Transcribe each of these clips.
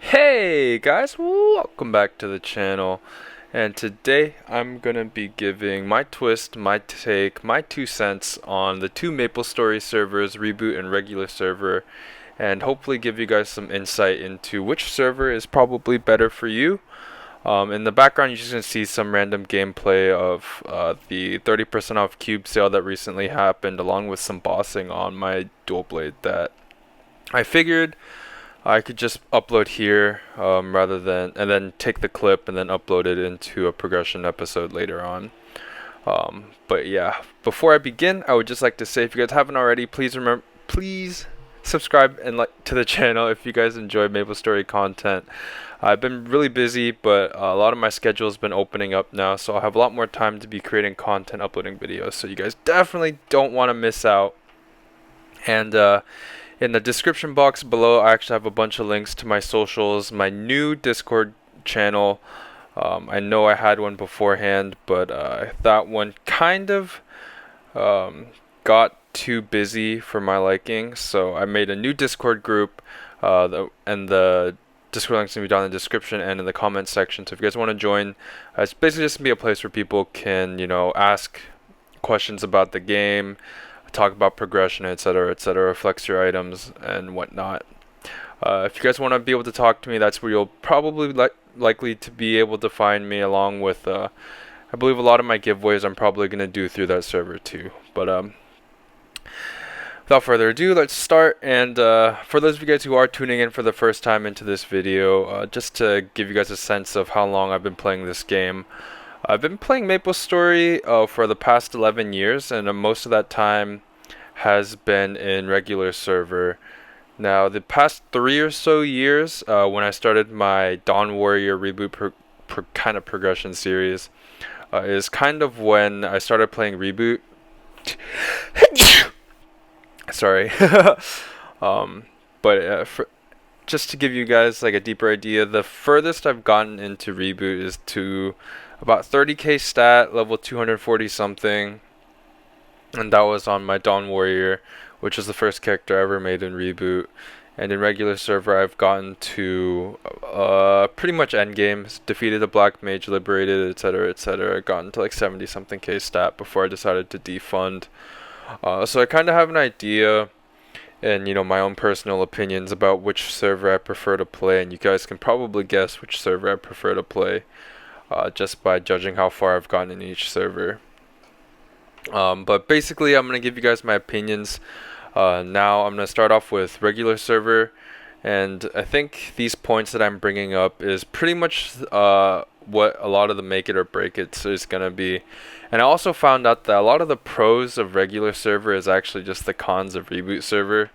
Hey guys, welcome back to the channel. And today I'm gonna be giving my twist, my take, my 2 cents on the two Maplestory servers, Reboot and regular server, and hopefully give you guys some insight into which server is probably better for you. In the background, you're just gonna see some random gameplay of the 30% off cube sale that recently happened, along with some bossing on my dual blade that I figured I could just upload here rather than and then take the clip and then upload it into a progression episode later on. But yeah, before I begin, I would just like to say, if you guys haven't already, please subscribe and like to the channel if you guys enjoy Maplestory content. I've been really busy, but a lot of my schedule has been opening up now, so I'll have a lot more time to be creating content, uploading videos. So you guys definitely don't want to miss out. And in the description box below, I actually have a bunch of links to my socials, my new Discord channel. I know I had one beforehand, but that one kind of got too busy for my liking, so I made a new Discord group, and the Discord link's gonna be down in the description and in the comment section. So if you guys want to join, it's basically just gonna be a place where people can, ask questions about the game, talk about progression, etc., flex your items and whatnot. If you guys want to be able to talk to me, that's where you'll probably likely to be able to find me, along with I believe a lot of my giveaways I'm probably going to do through that server too. But without further ado, let's start. And for those of you guys who are tuning in for the first time into this video, just to give you guys a sense of how long I've been playing this game, I've been playing Maplestory for the past 11 years, and most of that time has been in regular server. Now, the past 3 or so years, when I started my Dawn Warrior Reboot kind of progression series, is kind of when I started playing Reboot. Sorry. But just to give you guys like a deeper idea, the furthest I've gotten into Reboot is to about 30k stat, level 240 something, and that was on my Dawn Warrior, which was the first character I ever made in Reboot. And in regular server, I've gotten to pretty much end games, defeated a black mage, liberated, etc., gotten to like 70 something k stat before I decided to defund. So I kind of have an idea and my own personal opinions about which server I prefer to play, and you guys can probably guess which server I prefer to play just by judging how far I've gotten in each server. But basically, I'm going to give you guys my opinions. Now I'm going to start off with regular server, and I think these points that I'm bringing up is pretty much what a lot of the make it or break it is going to be. And I also found out that a lot of the pros of regular server is actually just the cons of Reboot server.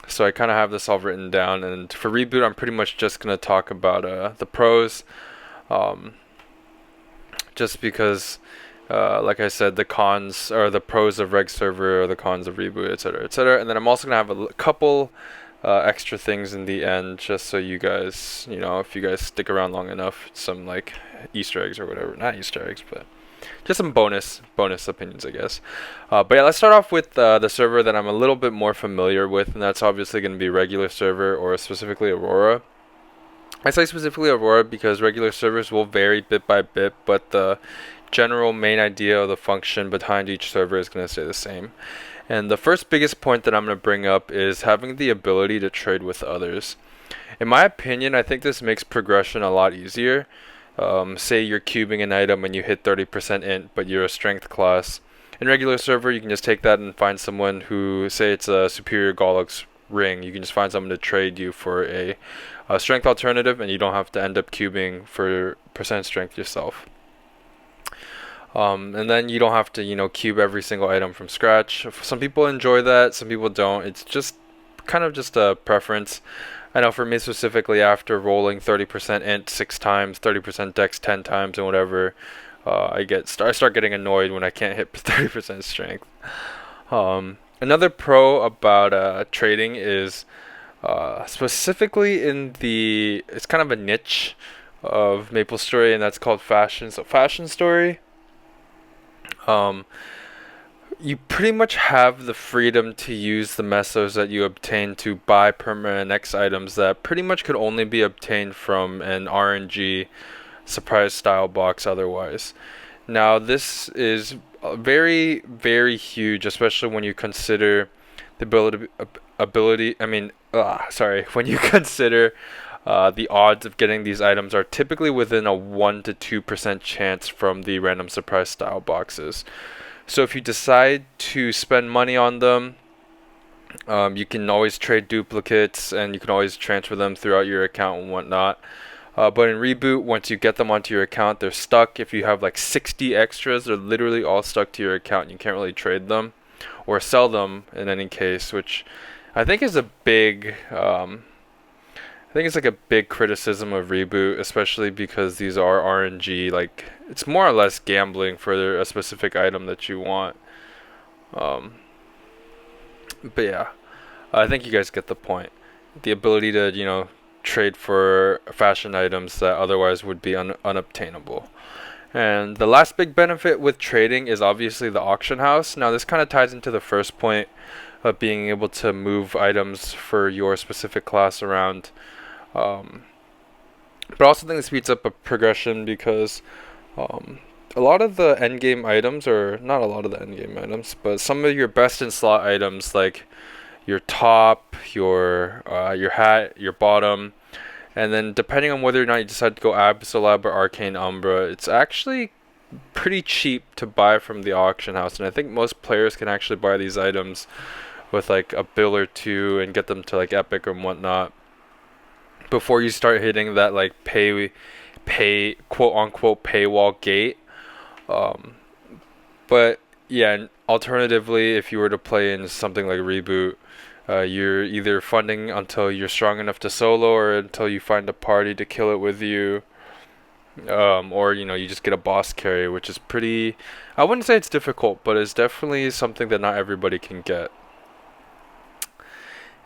So I kind of have this all written down, and for Reboot I'm pretty much just going to talk about the pros, just because like I said, the cons or the pros of reg server or the cons of Reboot, etc., and then I'm also gonna have a couple extra things in the end, just so you guys, if you guys stick around long enough, some like Easter eggs or whatever, not Easter eggs, but just some bonus opinions, I guess. But yeah, let's start off with the server that I'm a little bit more familiar with, and that's obviously going to be regular server, or specifically Aurora. I say specifically Aurora because regular servers will vary bit by bit, but the general main idea of the function behind each server is going to stay the same. And the first biggest point that I'm going to bring up is having the ability to trade with others. In my opinion, I think this makes progression a lot easier. Say you're cubing an item and you hit 30% int, but you're a strength class. In regular server, you can just take that and find someone who, say it's a superior Gollux ring, you can just find someone to trade you for a strength alternative, and you don't have to end up cubing for percent strength yourself. And then you don't have to, cube every single item from scratch. Some people enjoy that, some people don't. It's just kind of just a preference. I know for me specifically, after rolling 30% int 6 times, 30% dex 10 times, and whatever, I start getting annoyed when I can't hit 30% strength. Another pro about trading is specifically it's kind of a niche of Maplestory, and that's called fashion. So fashion story. you pretty much have the freedom to use the mesos that you obtain to buy permanent X items that pretty much could only be obtained from an RNG surprise style box otherwise. Now this is very, very huge, especially when you consider the when you consider the odds of getting these items are typically within a 1 to 2% chance from the random surprise style boxes. So if you decide to spend money on them, you can always trade duplicates and you can always transfer them throughout your account and whatnot. But in Reboot, once you get them onto your account, they're stuck. If you have like 60 extras, they're literally all stuck to your account. You can't really trade them or sell them in any case, which I think is a big I think it's like a big criticism of Reboot, especially because these are RNG. Like, it's more or less gambling for a specific item that you want. Um, but yeah, I think you guys get the point. The ability to, trade for fashion items that otherwise would be unobtainable. And the last big benefit with trading is obviously the auction house. Now, this kind of ties into the first point of being able to move items for your specific class around. But I also think this speeds up a progression because a lot of the endgame items, or not a lot of the endgame items, but some of your best in slot items like your top, your hat, your bottom, and then depending on whether or not you decide to go Absolab or Arcane Umbra, it's actually pretty cheap to buy from the auction house, and I think most players can actually buy these items with like a bill or two and get them to like Epic and whatnot before you start hitting that like pay quote unquote paywall gate. But yeah, and alternatively, if you were to play in something like Reboot, you're either funding until you're strong enough to solo or until you find a party to kill it with you, or you just get a boss carry, which is pretty, I wouldn't say it's difficult, but it's definitely something that not everybody can get.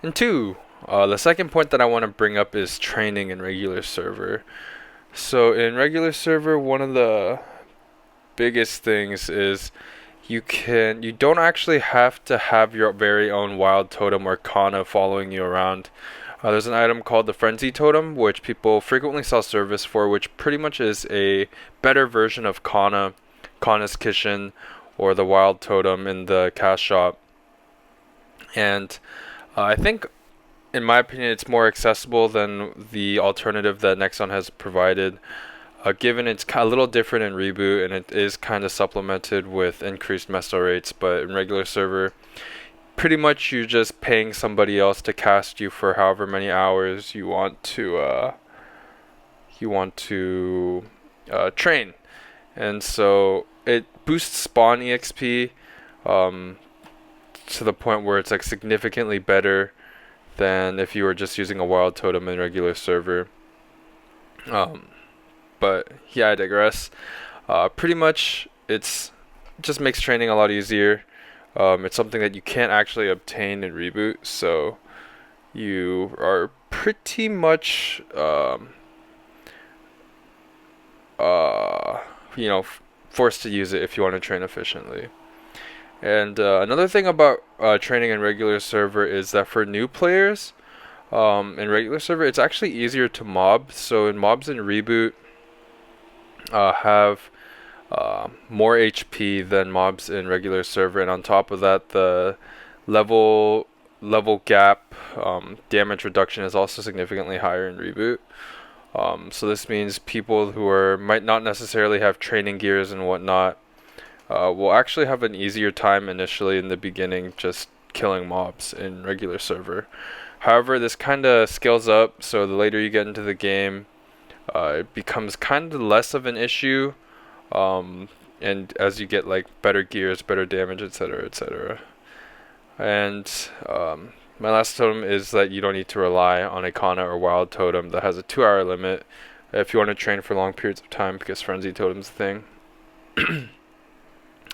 And two, the second point that I want to bring up is training in regular server. So in regular server, one of the biggest things is you don't actually have to have your very own wild totem or Kana following you around. There's an item called the Frenzy Totem, which people frequently sell service for, which pretty much is a better version of Kana's Kitchen, or the Wild Totem in the cash shop. And I think, in my opinion, it's more accessible than the alternative that Nexon has provided, given it's a little different in Reboot and it is kind of supplemented with increased meso rates. But in regular server, pretty much you're just paying somebody else to cast you for however many hours you want to train, and so it boosts spawn exp to the point where it's like significantly better than if you were just using a wild totem in regular server. But yeah, I digress. Pretty much it's just makes training a lot easier. It's something that you can't actually obtain in Reboot, so you are pretty much forced to use it if you want to train efficiently. And another thing about training in regular server is that for new players, in regular server, it's actually easier to mob. So in mobs in Reboot have more HP than mobs in regular server, and on top of that, the level gap damage reduction is also significantly higher in Reboot. So this means people who might not necessarily have training gears and whatnot will actually have an easier time initially in the beginning just killing mobs in regular server. However, this kind of scales up, so the later you get into the game, it becomes kind of less of an issue, and as you get like better gears, better damage, etc., etc. And my last totem is that you don't need to rely on a Kana or Wild Totem that has a 2-hour limit if you want to train for long periods of time, because Frenzy Totem's a thing.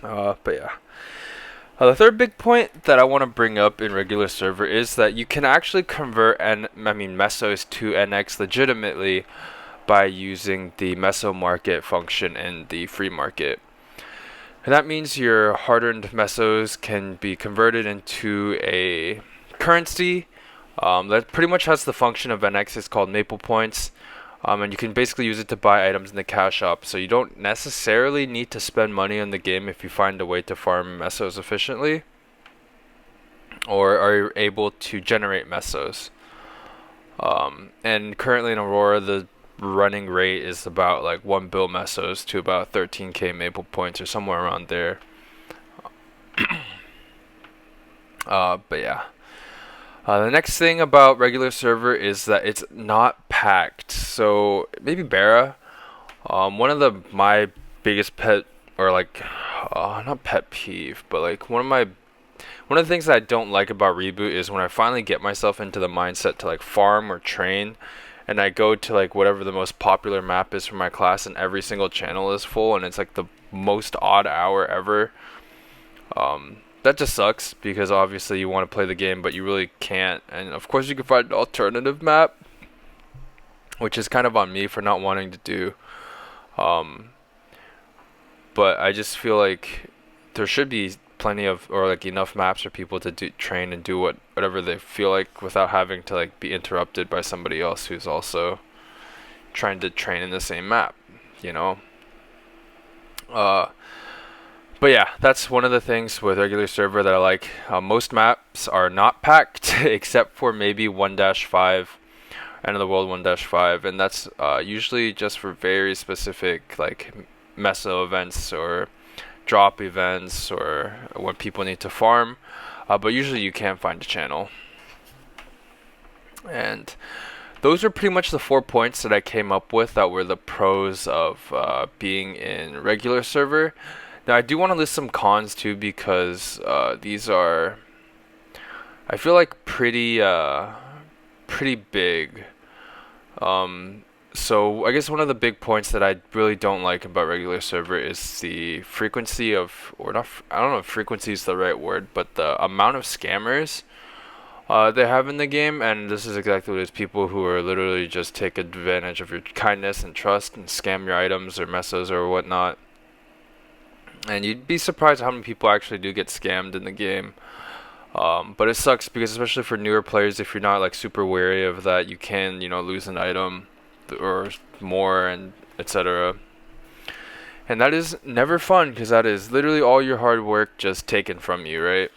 But yeah. The third big point that I want to bring up in regular server is that you can actually convert mesos to NX legitimately by using the meso market function in the free market. And that means your hard-earned mesos can be converted into a currency that pretty much has the function of NX. It's called Maple Points. And you can basically use it to buy items in the cash shop. So you don't necessarily need to spend money on the game if you find a way to farm mesos efficiently, or are able to generate mesos. And currently in Aurora, the running rate is about like 1 bill mesos to about 13k maple points or somewhere around there. But yeah. The next thing about regular server is that it's not packed. So maybe Bara, one of my biggest pet, or like not pet peeve, but like one of the things that I don't like about Reboot is when I finally get myself into the mindset to like farm or train, and I go to like whatever the most popular map is for my class, and every single channel is full, and it's like the most odd hour ever. That just sucks, because obviously you want to play the game, but you really can't. And of course you can find an alternative map, which is kind of on me for not wanting to do. But I just feel like there should be plenty of, or like enough maps for people to train and do whatever they feel like without having to like be interrupted by somebody else who's also trying to train in the same map, you know. But yeah, that's one of the things with regular server that I like. Most maps are not packed except for maybe 1-5, End of the World 1-5, and that's usually just for very specific like meso events or drop events, or when people need to farm. But usually you can find a channel. And those are pretty much the 4 points that I came up with that were the pros of being in regular server. Now I do want to list some cons too, because these are, I feel like, pretty big. So I guess one of the big points that I really don't like about regular server is the frequency of, or not, I don't know if frequency is the right word, but the amount of scammers they have in the game. And this is exactly what it is: people who are literally just take advantage of your kindness and trust and scam your items or mesos or whatnot. And you'd be surprised how many people actually do get scammed in the game. But it sucks, because especially for newer players, if you're not like super wary of that, you can, lose an item or more, and etc. And that is never fun, because that is literally all your hard work just taken from you, right?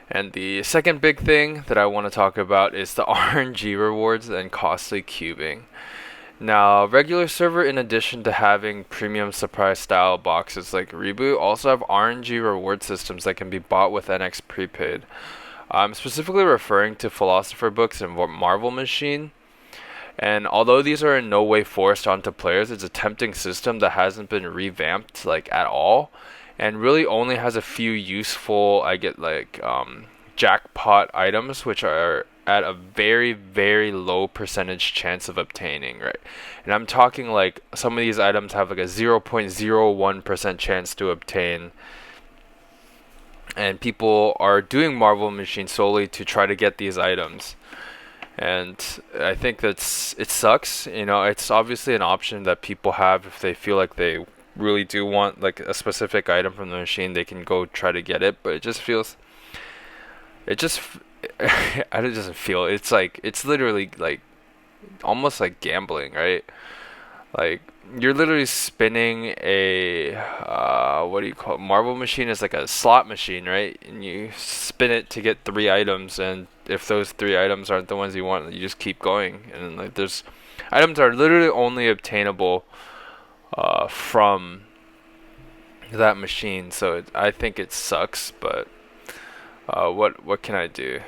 And the second big thing that I want to talk about is the RNG rewards and costly cubing. Now, regular server, in addition to having premium surprise style boxes like Reboot, also have Rng Reward Systems that can be bought with NX prepaid. I'm specifically referring to Philosopher Books and Marvel Machine. And although these are in no way forced onto players, it's a tempting system that hasn't been revamped like at all, and really only has a few useful, jackpot items, which are at a very, very low percentage chance of obtaining, right? And I'm talking like some of these items have like a 0.01% chance to obtain, and people are doing Marvel Machine solely to try to get these items. And I think it sucks. It's obviously an option that people have if they feel like they really do want like a specific item from the machine. They can go try to get it, but it doesn't feel. It's literally like almost like gambling, right? Like you're literally spinning a what do you call it? Marvel Machine is like a slot machine, right? And you spin it to get 3 items, and if those 3 items aren't the ones you want, you just keep going. And like there's items are literally only obtainable from that machine. So I think it sucks, but what can I do,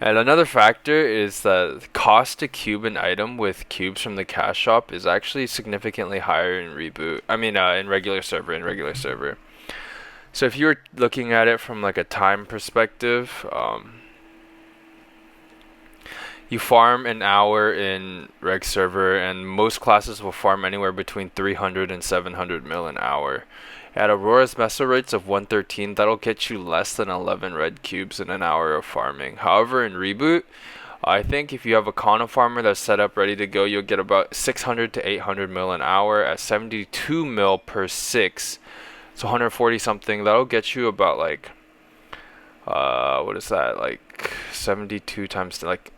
And another factor is that the cost to cube an item with cubes from the cash shop is actually significantly higher in Reboot. In regular server. So if you were looking at it from like a time perspective, you farm an hour in reg server, and most classes will farm anywhere between 300 and 700 mil an hour. At Aurora's meso rates of 113, that'll get you less than 11 red cubes in an hour of farming. However, in Reboot, I think if you have a Cono farmer that's set up ready to go, you'll get about 600 to 800 mil an hour at 72 mil per 6. So 140 something. That'll get you about like, what is that? Like 72 times like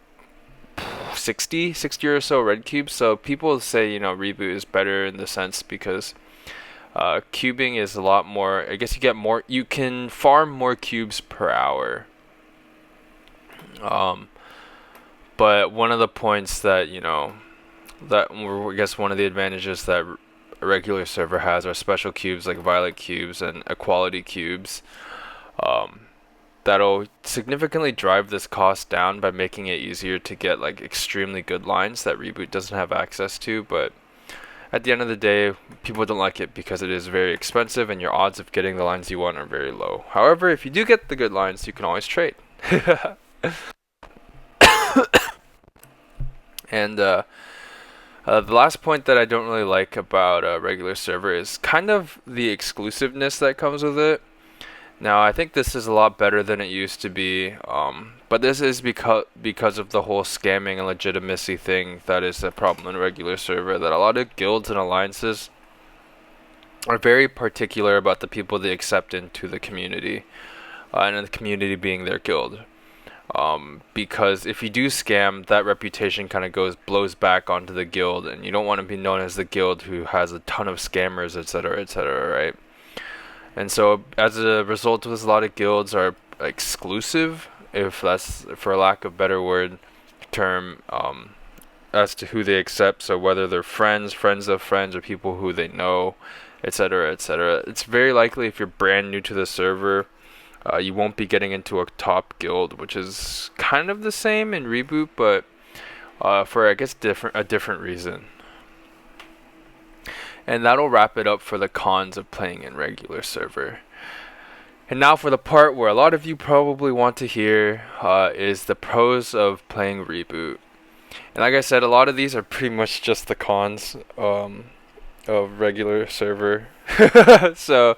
60 or so red cubes. So people say, Reboot is better in the sense because cubing is a lot more. I guess you can farm more cubes per hour. But one of the points that, I guess one of the advantages that a regular server has are special cubes like violet cubes and equality cubes. That'll significantly drive this cost down by making it easier to get like extremely good lines that Reboot doesn't have access to. But at the end of the day, people don't like it because it is very expensive and your odds of getting the lines you want are very low. However, if you do get the good lines, you can always trade. And the last point that I don't really like about a regular server is kind of the exclusiveness that comes with it. Now, I think this is a lot better than it used to be, but this is because of the whole scamming and legitimacy thing that is a problem in a regular server, that a lot of guilds and alliances are very particular about the people they accept into the community, and the community being their guild. Because if you do scam, that reputation kind of blows back onto the guild, and you don't want to be known as the guild who has a ton of scammers, etc., right? And so, as a result, a lot of guilds are exclusive, if that's for lack of better word term, as to who they accept. So whether they're friends of friends, or people who they know, etc., etc. It's very likely if you're brand new to the server, you won't be getting into a top guild, which is kind of the same in Reboot, but for I guess a different reason. And that'll wrap it up for the cons of playing in regular server. And now for the part where a lot of you probably want to hear, is the pros of playing Reboot. And like I said, a lot of these are pretty much just the cons of regular server. So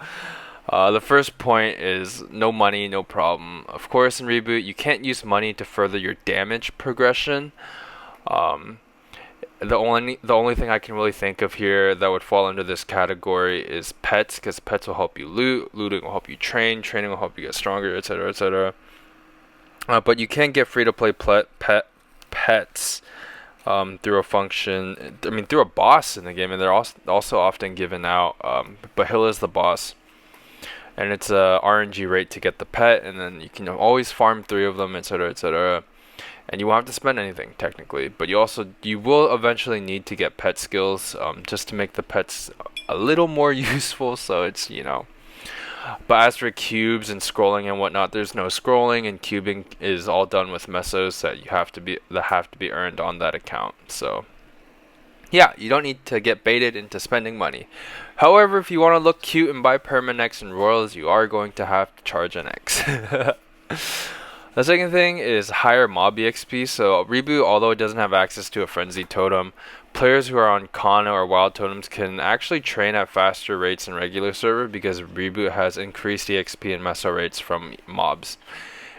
the first point is no money, no problem. Of course, in Reboot, you can't use money to further your damage progression. The only thing I can really think of here that would fall under this category is pets, because pets will help you looting will help you training will help you get stronger, etc., etc. But you can get free to play pets through a function. I mean, through a boss in the game, and they're also often given out. But Hill is the boss, and it's a RNG rate to get the pet, and then you can always farm 3 of them, etc., etc. And you won't have to spend anything technically, but you will eventually need to get pet skills, just to make the pets a little more useful. So it's But as for cubes and scrolling and whatnot, there's no scrolling, and cubing is all done with mesos that have to be earned on that account. So yeah, you don't need to get baited into spending money. However, if you want to look cute and buy permanex and royals, you are going to have to charge an X. The second thing is higher mob EXP. So Reboot, although it doesn't have access to a frenzy totem, players who are on Kana or wild totems can actually train at faster rates in regular server, because Reboot has increased EXP and meso rates from mobs.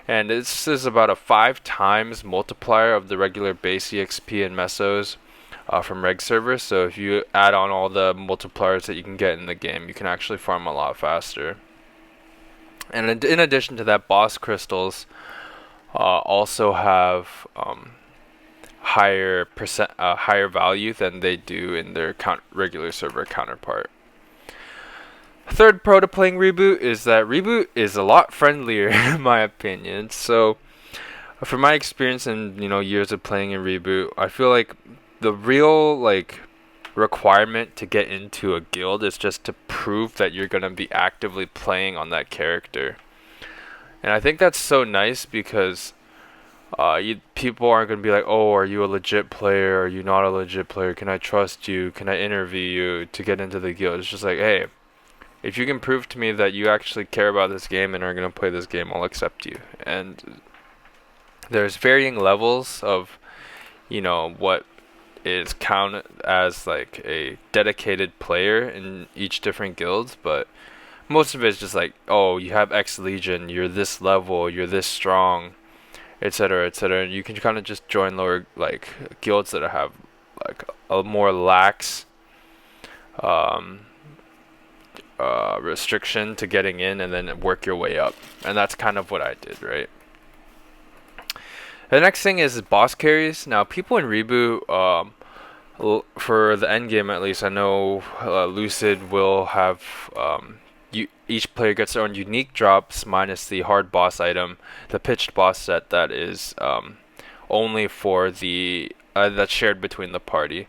And this is about a 5 times multiplier of the regular base EXP and mesos from reg servers. So if you add on all the multipliers that you can get in the game, you can actually farm a lot faster. And in addition to that, boss crystals also have higher value than they do in their regular server counterpart. Third pro to playing Reboot is that Reboot is a lot friendlier in my opinion. So from my experience and years of playing in Reboot, I feel like the real requirement to get into a guild is just to prove that you're going to be actively playing on that character. And I think that's so nice, because people aren't going to be like, oh, are you a legit player? Are you not a legit player? Can I trust you? Can I interview you to get into the guild? It's just like, hey, if you can prove to me that you actually care about this game and are going to play this game, I'll accept you. And there's varying levels of, what is counted as like a dedicated player in each different guilds, but most of it is just like, oh, you have X Legion, you're this level, you're this strong, etc., etc. You can kind of just join lower like guilds that have like a more lax um, restriction to getting in, and then work your way up. And that's kind of what I did, right? The next thing is boss carries. Now, people in Reboot, for the end game at least, I know Lucid will have each player gets their own unique drops minus the hard boss item, the pitched boss set that is only for the that's shared between the party.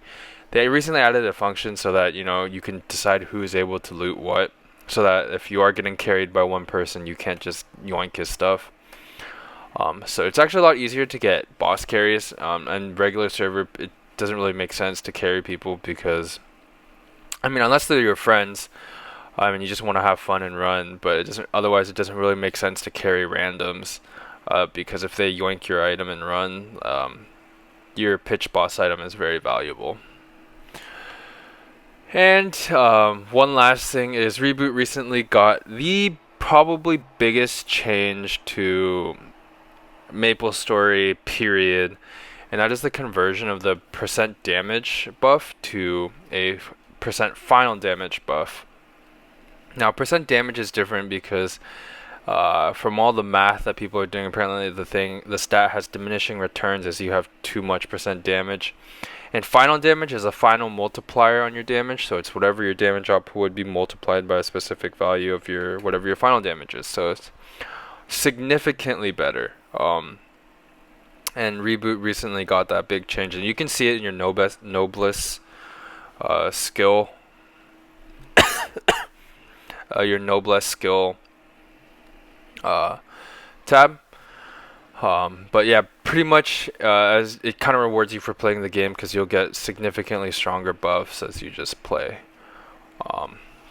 They recently added a function so that you can decide who is able to loot what, so that if you are getting carried by one person, you can't just yoink his stuff. So it's actually a lot easier to get boss carries, and regular server it doesn't really make sense to carry people because, I mean, unless they're your friends, and you just want to have fun and run, but otherwise it doesn't really make sense to carry randoms, because if they yoink your item and run, your pitch boss item is very valuable. And one last thing is Reboot recently got the probably biggest change to Maplestory period, and that is the conversion of the percent damage buff to a percent final damage buff. Now, percent damage is different because from all the math that people are doing, apparently the stat has diminishing returns as you have too much percent damage. And final damage is a final multiplier on your damage, so it's whatever your damage output would be multiplied by a specific value of whatever your final damage is. So it's significantly better. And Reboot recently got that big change, and you can see it in your noblesse skill, your noblesse skill tab. But yeah, pretty much as it kind of rewards you for playing the game because you'll get significantly stronger buffs as you just play.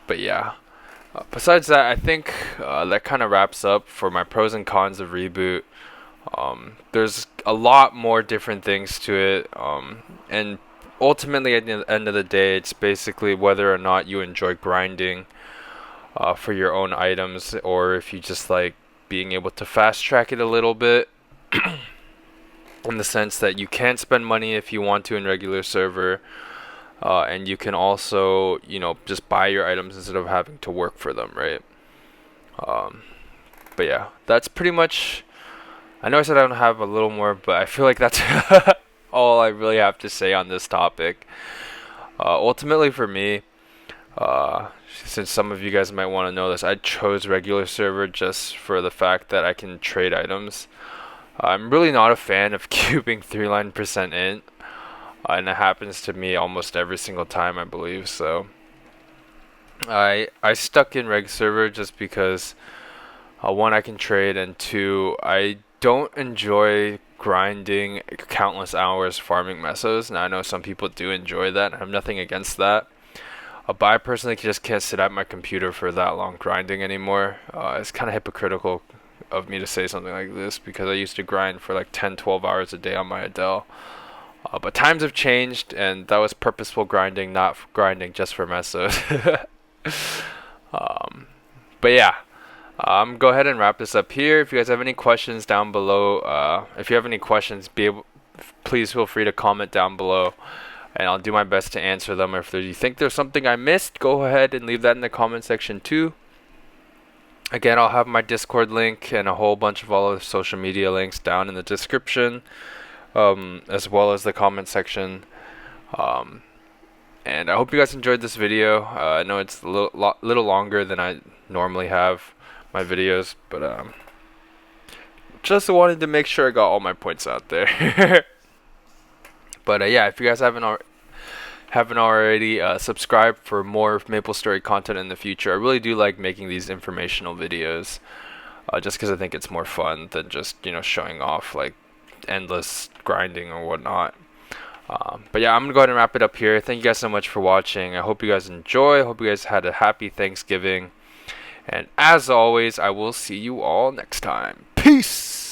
But yeah, besides that, I think that kind of wraps up for my pros and cons of Reboot. There's a lot more different things to it, and ultimately at the end of the day, it's basically whether or not you enjoy grinding for your own items, or if you just like being able to fast track it a little bit. In the sense that you can spend money if you want to in regular server, and you can also just buy your items instead of having to work for them, right? But yeah, that's pretty much. I know I said I don't have a little more, but I feel like that's all I really have to say on this topic. Ultimately for me, since some of you guys might want to know this, I chose regular server just for the fact that I can trade items. I'm really not a fan of cubing 3-line percent int, and it happens to me almost every single time, I believe. So I stuck in reg server just because one, I can trade, and two, I don't enjoy grinding countless hours farming mesos. Now I know some people do enjoy that, and I have nothing against that. But I personally just can't sit at my computer for that long grinding anymore. It's kind of hypocritical of me to say something like this because I used to grind for like 10-12 hours a day on my Adele. But times have changed, and that was purposeful grinding, not grinding just for mesos. But yeah, go ahead and wrap this up here. If you guys have any questions down below, if you have any questions, please feel free to comment down below, and I'll do my best to answer them. Or if you think there's something I missed, go ahead and leave that in the comment section too. Again, I'll have my Discord link and a whole bunch of all of the social media links down in the description, as well as the comment section. And I hope you guys enjoyed this video. I know it's a little longer than I normally have my videos, but just wanted to make sure I got all my points out there. But yeah, if you guys haven't already, subscribe for more Maplestory content in the future. I really do like making these informational videos, just because I think it's more fun than just showing off like endless grinding or whatnot. But yeah, I'm gonna go ahead and wrap it up here. Thank you guys so much for watching. I hope you guys enjoy. I hope you guys had a happy Thanksgiving. And as always, I will see you all next time. Peace!